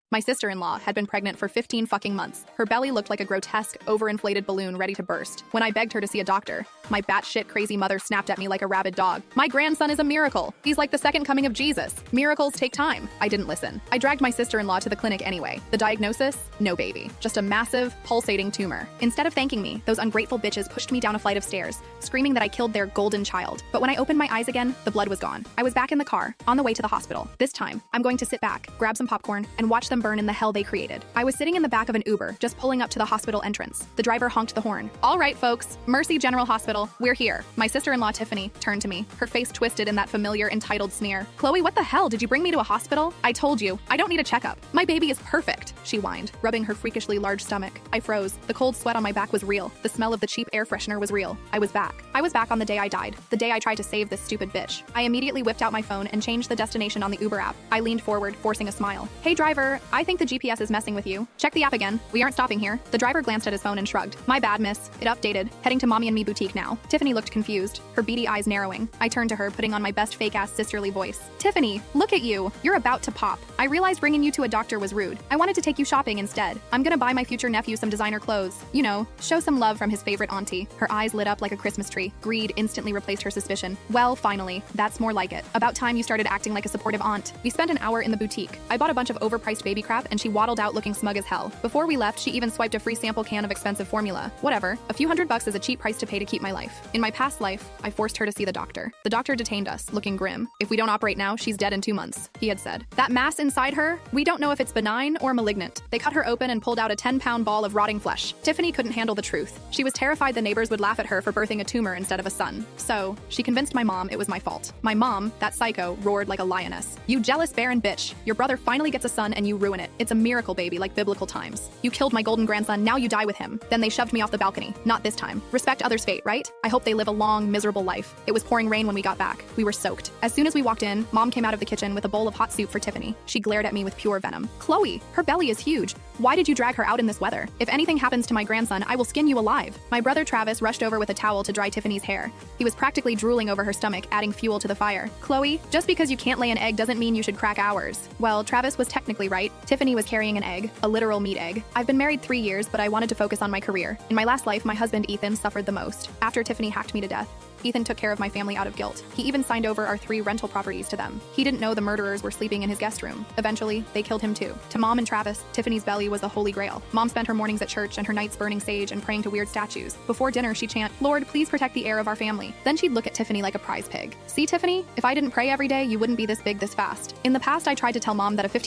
My sister-in-law had been pregnant for 15 fucking months. Her belly looked like a grotesque, overinflated balloon ready to burst. When I begged her to see a doctor, my batshit crazy mother snapped at me like a rabid dog. My grandson is a miracle. He's like the second coming of Jesus. Miracles take time. I didn't listen. I dragged my sister-in-law to the clinic anyway. The diagnosis? No baby. Just a massive, pulsating tumor. Instead of thanking me, those ungrateful bitches pushed me down a flight of stairs, screaming that I killed their golden child. But when I opened my eyes again, the blood was gone. I was back in the car, on the way to the hospital. This time, I'm going to sit back, grab some popcorn, and watch them burn in the hell they created. I was sitting in the back of an Uber, just pulling up to the hospital entrance. The driver honked the horn. All right, folks, Mercy General Hospital, we're here. My sister-in-law, Tiffany, turned to me, her face twisted in that familiar entitled sneer. Chloe, what the hell? Did you bring me to a hospital? I told you, I don't need a checkup. My baby is perfect, she whined, rubbing her freakishly large stomach. I froze. The cold sweat on my back was real. The smell of the cheap air freshener was real. I was back. I was back on the day I died, the day I tried to save this stupid bitch. I immediately whipped out my phone and changed the destination on the Uber app. I leaned forward, forcing a smile. Hey driver, I think the GPS is messing with you. Check the app again. We aren't stopping here. The driver glanced at his phone and shrugged. My bad, miss. It updated. Heading to Mommy and Me boutique now. Tiffany looked confused, her beady eyes narrowing. I turned to her, putting on my best fake-ass sisterly voice. Tiffany, look at you. You're about to pop. I realized bringing you to a doctor was rude. I wanted to take you shopping instead. I'm gonna buy my future nephew some designer clothes. You know, show some love from his favorite auntie. Her eyes lit up like a Christmas tree. Greed instantly replaced her suspicion. Well, finally. That's more like it. About time you started acting like a supportive aunt. We spent an hour in the boutique. I bought a bunch of overpriced baby crap and she waddled out looking smug as hell. Before we left, she even swiped a free sample can of expensive formula. Whatever. A few $100 is a cheap price to pay to keep my life. In my past life, I forced her to see the doctor. The doctor detained us, looking grim. If we don't operate now, she's dead in 2 months, he had said. That mass inside her, we don't know if it's benign or malignant. They cut her open and pulled out a 10-pound ball of rotting flesh. Tiffany couldn't handle the truth. She was terrified the neighbors would laugh at her for birthing a tumor instead of a son. So, she convinced my mom it was my fault. My mom, that psycho, roared like a lioness. You jealous barren bitch. Your brother finally gets a son and you ruin it. It's a miracle baby like biblical times. You killed my golden grandson, now you die with him. Then they shoved me off the balcony. Not this time. Respect others' fate, right? I hope they live a long, miserable life. It was pouring rain when we got back. We were soaked. As soon as we walked in, Mom came out of the kitchen with a bowl of hot soup for Tiffany. She glared at me with pure venom. Chloe, her belly is huge. Why did you drag her out in this weather? If anything happens to my grandson, I will skin you alive. My brother Travis rushed over with a towel to dry Tiffany's hair. He was practically drooling over her stomach, adding fuel to the fire. Chloe, just because you can't lay an egg doesn't mean you should crack ours. Well, Travis was technically right. Tiffany was carrying an egg, a literal meat egg. I've been married 3 years, but I wanted to focus on my career. In my last life, my husband Ethan suffered the most. After Tiffany hacked me to death, Ethan took care of my family out of guilt. He even signed over our 3 rental properties to them. He didn't know the murderers were sleeping in his guest room. Eventually, they killed him too. To Mom and Travis, Tiffany's belly was the holy grail. Mom spent her mornings at church and her nights burning sage and praying to weird statues. Before dinner, she'd chant, "Lord, please protect the heir of our family." Then she'd look at Tiffany like a prize pig. See, Tiffany? If I didn't pray every day, you wouldn't be this big this fast. In the past, I tried to tell Mom that a